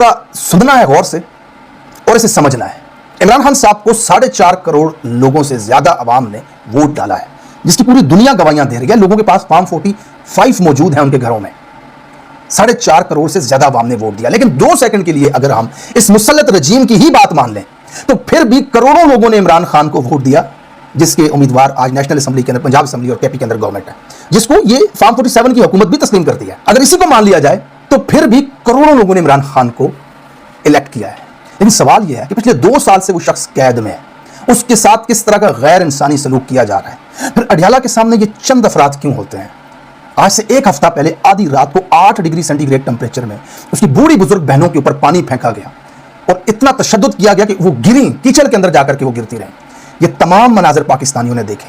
का सुनना है गौर से और इसे समझना है। इमरान खान साहब को 4.5 करोड़ लोगों से ज्यादा अवाम ने वोट डाला है, जिसकी पूरी दुनिया गवाहियां दे रही है। लोगों के पास फॉर्म 45 मौजूद है उनके घरों में। 4.5 करोड़ से ज्यादा अवाम ने वोट दिया। लेकिन 2 सेकंड के लिए अगर हम इस मुसल्लत रजीम की ही बात मान लें तो फिर भी करोड़ों लोगों ने इमरान खान को वोट दिया, जिसके उम्मीदवार आज नेशनल असेंबली के अंदर, पंजाब असेंबली और केपी के अंदर गवर्नमेंट है, जिसको ये फॉर्म 47 की हुकूमत भी तस्लीम करती है। अगर इसी को मान लिया जाए तो फिर भी करोड़ों लोगों ने इमरान खान को इलेक्ट किया है। लेकिन सवाल यह है कि पिछले 2 साल से वो शख्स कैद में है, उसके साथ किस तरह का गैर इंसानी सलूक किया जा रहा है। फिर अडियाला के सामने ये चंद अफराद क्यों होते हैं। आज से 1 हफ्ता पहले आधी रात को 8 डिग्री सेंटीग्रेड टेम्परेचर में उसकी बूढ़ी बुजुर्ग बहनों के ऊपर पानी फेंका गया और इतना तशद्दुद किया गया कि वो गिरी, कीचड़ के अंदर जाकर के वो गिरती रही। ये तमाम मनाजर पाकिस्तानियों ने देखे,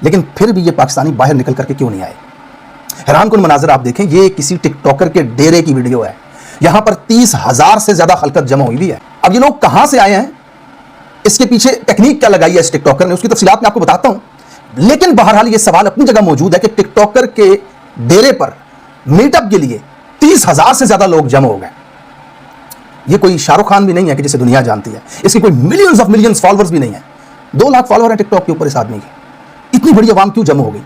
लेकिन फिर भी ये पाकिस्तानी बाहर निकल करके क्यों नहीं आए। हैरान कुन मनाजर आप देखें, ये किसी टिकटॉकर के डेरे की वीडियो है। यहां पर 30,000 से ज्यादा खलकत जमा हुई भी है। अब ये लोग कहां से आए हैं, इसके पीछे टेक्निक क्या लगाई है इस टिकटॉकर ने, उसकी तफसीलात मैं आपको बताता हूं। लेकिन बहरहाल ये सवाल अपनी जगह मौजूद है कि टिकटॉकर के डेरे पर मीटअप के लिए 30,000 से ज्यादा लोग जमा हो गए। ये कोई शाहरुख खान भी नहीं है कि जिसे दुनिया जानती है, इसकी कोई मिलियंस ऑफ मिलियंस फॉलोअर्स भी नहीं है। 2 लाख फॉलोअर है टिकटॉक के ऊपर इस आदमी के। इतनी बड़ी आवाम क्यों जमा हो गई?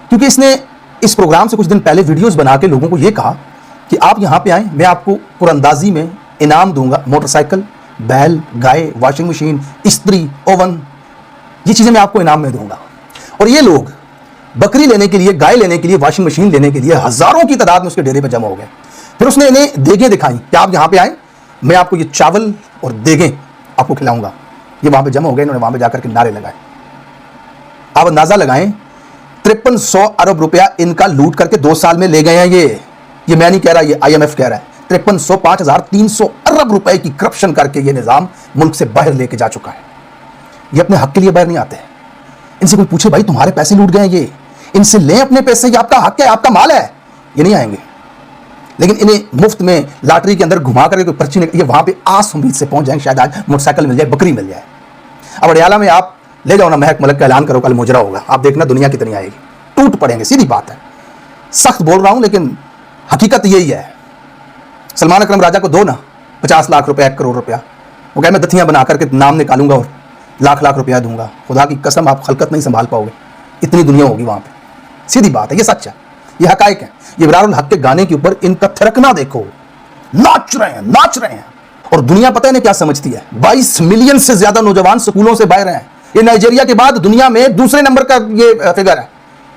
क्योंकि इसने इस प्रोग्राम से कुछ दिन पहले वीडियोस बना के लोगों को यह कहा कि आप यहां पे आएं, मैं आपको कुरअंदाजी में इनाम दूंगा, मोटरसाइकिल, बैल, गाय, वॉशिंग मशीन, इस्त्री, ओवन, ये चीजें मैं आपको इनाम में दूंगा। और ये लोग बकरी लेने के लिए, गाय लेने के लिए, वॉशिंग मशीन लेने के लिए हजारों की तादाद में उसके डेरे पर जमा हो गए। फिर उसने इन्हें देगें दिखाई कि आप यहां पे आए, मैं आपको ये चावल और देगें आपको खिलाऊंगा। ये वहां पे जमा हो गए, इन्होंने वहां पे जाकर के नारे लगाए। आप अंदाजा लगाएं, 5300 अरब रुपया इनका लूट करके 2 साल में ले गए हैं। ये मैं नहीं कह रहा, ये IMF कह रहा है। 5300 5300 अरब रुपए की करप्शन करके ये निजाम मुल्क से बाहर लेके जा चुका है। ये अपने हक के लिए बाहर नहीं आते हैं। इनसे कोई पूछे भाई तुम्हारे पैसे लूट गए, ये इनसे लें अपने पैसे, ये आपका हक है, आपका माल है, ये नहीं आएंगे। लेकिन इन्हें मुफ्त में लॉटरी के अंदर घुमा करके कोई पर्ची नहीं, ये वहां पे आस उम्मीद से पहुंच जाए, शायद आज मोटरसाइकिल मिल जाए, बकरी मिल जाए। अब अडियाला में आप ले जाओ ना, महक मलक का ऐलान करो, कल मुजरा होगा, आप देखना दुनिया कितनी आएगी, टूट पड़ेंगे। सीधी बात है, सख्त बोल रहा हूं लेकिन हकीकत यही है। सलमान अकरम राजा को दो ना 50 लाख रुपया, 1 करोड़ रुपया, वो कहे मैं दथियां बना करके नाम निकालूंगा और लाख लाख रुपया दूंगा। खुदा की कसम आप खलकत नहीं संभाल पाओगे, इतनी दुनिया होगी वहां पे। सीधी बात है, ये सच है, ये हकायक है। ये इब्रारुल हक के गाने के ऊपर इनका थिरकना देखो, नाच रहे हैं। और दुनिया पता है इन्हें क्या समझती है। 22 मिलियन से ज्यादा नौजवान स्कूलों से बाहर हैं। ये नाइजीरिया के बाद दुनिया में दूसरे नंबर का ये फिगर है,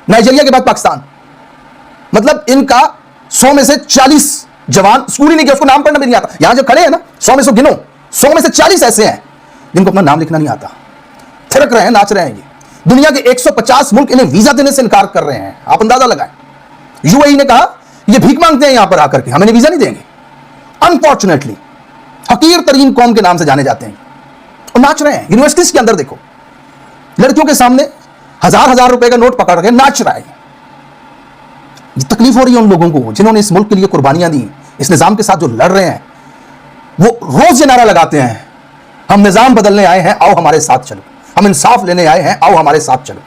नाइजीरिया के बाद पाकिस्तान। मतलब इनका 100 में से 40 जवान स्कूल ही नहीं किया, उसको नाम पढ़ना भी नहीं आता। यहां जब खड़े हैं ना, 100 में से गिनो, 100 में से 40 ऐसे हैं जिनको अपना नाम लिखना नहीं आता। थिरक रहे हैं, नाच रहे हैं। ये दुनिया के 150 मुल्क इन्हें वीजा देने से इनकार कर रहे हैं। आप अंदाजा लगाएं। UAE ने कहा ये भीख मांगते हैं यहां पर आकर के, हमें वीजा नहीं देंगे। अनफॉर्चुनेटली हकीर तरीन कौम के नाम से जाने जाते हैं और नाच रहे हैं। यूनिवर्सिटीज के अंदर देखो, लड़कियों के सामने हजार रुपए का नोट पकड़ के नाच रहा है। ये तकलीफ हो रही है उन लोगों को जिन्होंने इस मुल्क के लिए कुर्बानियां दी, इस निजाम के साथ जो लड़ रहे हैं। वो रोज ये नारा लगाते हैं, हम निजाम बदलने आए हैं, आओ हमारे साथ चलो, हम इंसाफ लेने आए हैं, आओ हमारे साथ चलो।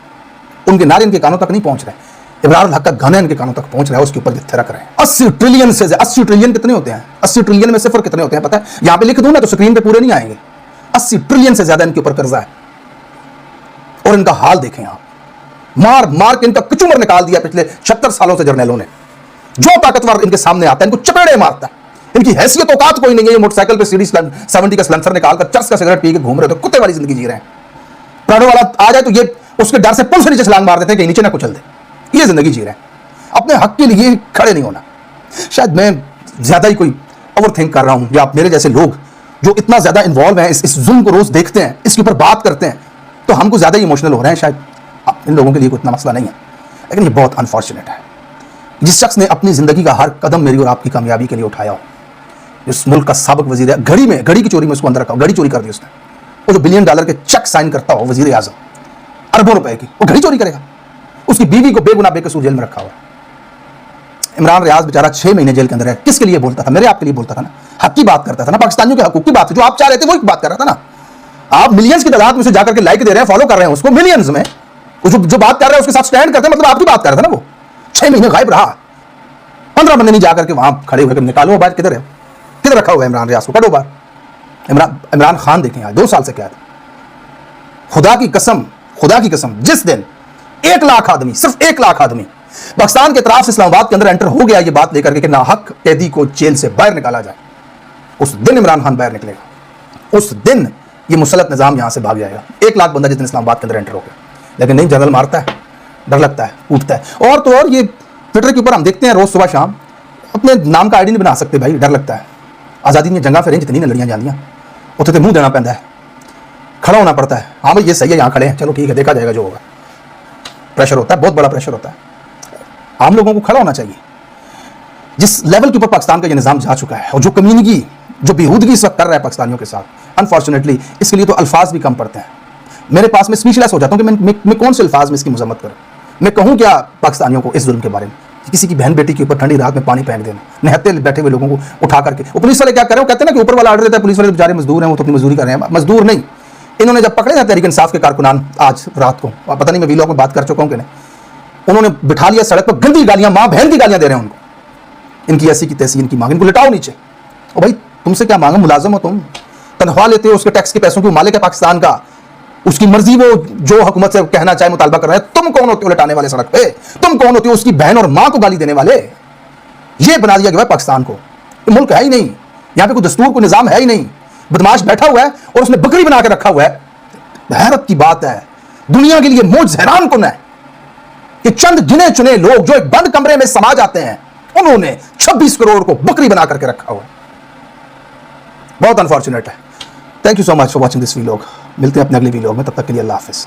उनके नारे इनके कानों तक नहीं पहुंच रहे। इब्रारुल हक का गाना इनके कानों तक पहुंच रहा है, उसके ऊपर थिरक रहे हैं। 80 ट्रिलियन से 80 ट्रिलियन कितने होते हैं? 80 ट्रिलियन में सिफर कितने होते हैं पता है? यहां पे लिख दूं ना तो स्क्रीन पे पूरे नहीं आएंगे। 80 ट्रिलियन से ज्यादा इनके ऊपर कर्जा है। और इनका हाल देखें आप, मार मार के इनका कचूमर निकाल दिया पिछले 76 सालों से जर्नैलों ने। जो ताकतवर इनके सामने आता है इनको चपेड़े मारता है। इनकी हैसियत औकात कोई नहीं है। ये मोटरसाइकिल पे सीडी 70 का सिलेंसर निकालकर चर्च का सिगरेट पी के घूम रहे हो, तो कुत्ते वाली जिंदगी जी रहे हैं। प्राणों वाला आ जाए तो ये उसके डर से पुल से नीचे छलांग मार देते हैं कि नीचे ना कुचल दे। ये जिंदगी जी रहे हैं, अपने हक के लिए खड़े नहीं होना। शायद मैं ज्यादा ही कोई ओवर थिंक कर रहा हूं, या आप मेरे जैसे लोग जो इतना ज्यादा इन्वॉल्व हैं, इस जुल्म को रोज देखते हैं, इसके ऊपर बात करते हैं, तो हमको ज्यादा ही इमोशनल हो रहे हैं। शायद इन लोगों के लिए कोई इतना मसला नहीं है, लेकिन ये बहुत अनफॉर्चुनेट है। जिस शख्स ने अपनी जिंदगी का हर कदम मेरी और आपकी कामयाबी के लिए उठाया हो, इस मुल्क का साबिक वजीर है, घड़ी की चोरी में उसको अंदर रखा, घड़ी चोरी कर दी उसने। वो जो $1 बिलियन के चेक साइन करता हो वजीर आजम, अरबों रुपए की, वो घड़ी चोरी करेगा। उसकी बीवी को बेगुनाह बेकसूर जेल में रखा हुआ। इमरान रियाज बेचारा 6 महीने जेल के अंदर है। किसके लिए बोलता था? मेरे आपके लिए बोलता था ना, हक की बात करता था ना, पाकिस्तानियों के हकूक की बात, जो आप चाह रहे थे वही बात कर रहा था ना। आप मिलियंस की तादाद में उसे जाकर के लाइक दे रहे हैं, फॉलो कर रहे हैं उसको मिलियंस में, जो बात कर रहे हैं उसके साथ स्टैंड करते हैं, मतलब आपकी बात कर रहा था ना। वो 6 महीने गायब रहा, 15 बंदे नहीं जाकर के वहां खड़े होकर निकालो बाहर, किधर है? किधर रखा हुआ है इमरान रियाज को? कटो बार। इमरान खान देखें आज 2 साल से कैद। खुदा की कसम जिस दिन 1 लाख आदमी, सिर्फ 1 लाख आदमी पाकिस्तान के तरफ से इस्लामाबाद के अंदर एंटर हो गया ये बात लेकर के कि नाहक कैदी को जेल से बाहर निकाला जाए, उस दिन इमरान खान बाहर निकलेगा, उस दिन ये मुसलत निजाम यहां से भाग जाएगा। 1 लाख बंदा जिस दिन इस्लामाबाद के अंदर एंटर हो गया। लेकिन नहीं, जनरल मारता है, डर लगता है, उठता है। और तो और ये ट्विटर के ऊपर हम देखते हैं रोज सुबह शाम, अपने नाम का आईडी नहीं बना सकते भाई, डर लगता है। आज़ादी में जंगा फिर जितनी लड़ियां जानियां उतने मुंह देना पैंदा है, खड़ा होना पड़ता है। हाँ भाई ये सही है, यहाँ खड़े हैं, चलो ठीक है, देखा जाएगा जो होगा। प्रेशर होता है, बहुत बड़ा प्रेशर होता है। आम लोगों को खड़ा होना चाहिए। जिस लेवल के ऊपर पाकिस्तान का ये निज़ाम जा चुका है और जो कम्युनिटी, जो बेहूदगी इस वक्त कर रहा है पाकिस्तानियों के साथ, अनफॉर्चुनेटली इसके लिए तो अल्फाज भी कम पड़ते हैं। मेरे पास में स्पीचलेस हो जाता हूँ कि मैं कौन से अल्फाज में इसकी मजम्मत करूँ। मैं कहूँ क्या पाकिस्तानियों को इस जुल्म के बारे में? किसी की बहन बेटी के ऊपर ठंडी रात में पानी फेंक देना, निहत्ते बैठे हुए लोगों को उठा करके। वो पुलिस वाले क्या कर रहे हैं? कहते हैं ना कि ऊपर वाला ऑर्डर देता है, पुलिस वाले बेचारे मजदूर हैं, वो तो अपनी मजदूरी कर रहे हैं। मजदूर नहीं, इन्होंने जब पकड़े ना तहरीक इंसाफ के कारकुनान आज रात को, पता नहीं मैं वीलॉग में बात कर चुका हूँ कि नहीं, उन्होंने बिठा लिया सड़क पर, गंदी गालियां, माँ बहन की गालियां दे रहे हैं उनको। इनकी ऐसी की तैसी, इनकी मांग, इनको लिटाओ नीचे। और भाई तुमसे क्या मांगा? मुलाजम हो तुम, तनख्वाह लेते हो, उसके टैक्स के पैसों की मालिक है पाकिस्तान का, उसकी मर्जी वो जो हुकूमत से कहना चाहे मुतालबा कर रहे हैं। तुम कौन होते हो लिटाने वाले सड़क पे? तुम कौन होते हो उसकी बहन और मां को गाली देने वाले? ये बना दिया गया पाकिस्तान को। ये मुल्क है ही नहीं, यहां पे कोई दस्तूर, कोई निजाम है ही नहीं। बदमाश बैठा हुआ है और उसने बकरी बना के रखा हुआ है। हैरत की बात है, दुनिया के लिए मौज हैरान कुन है कि चंद गिने चुने लोग जो एक बंद कमरे में समा जाते हैं, उन्होंने 26 करोड़ को बकरी बना करके रखा हुआ है। बहुत अनफॉर्चुनेट है। Thank you so much for watching this vlog. मिलते हैं अपने अगले वीलॉग में, तब तक के लिए अल्लाह हाफिज।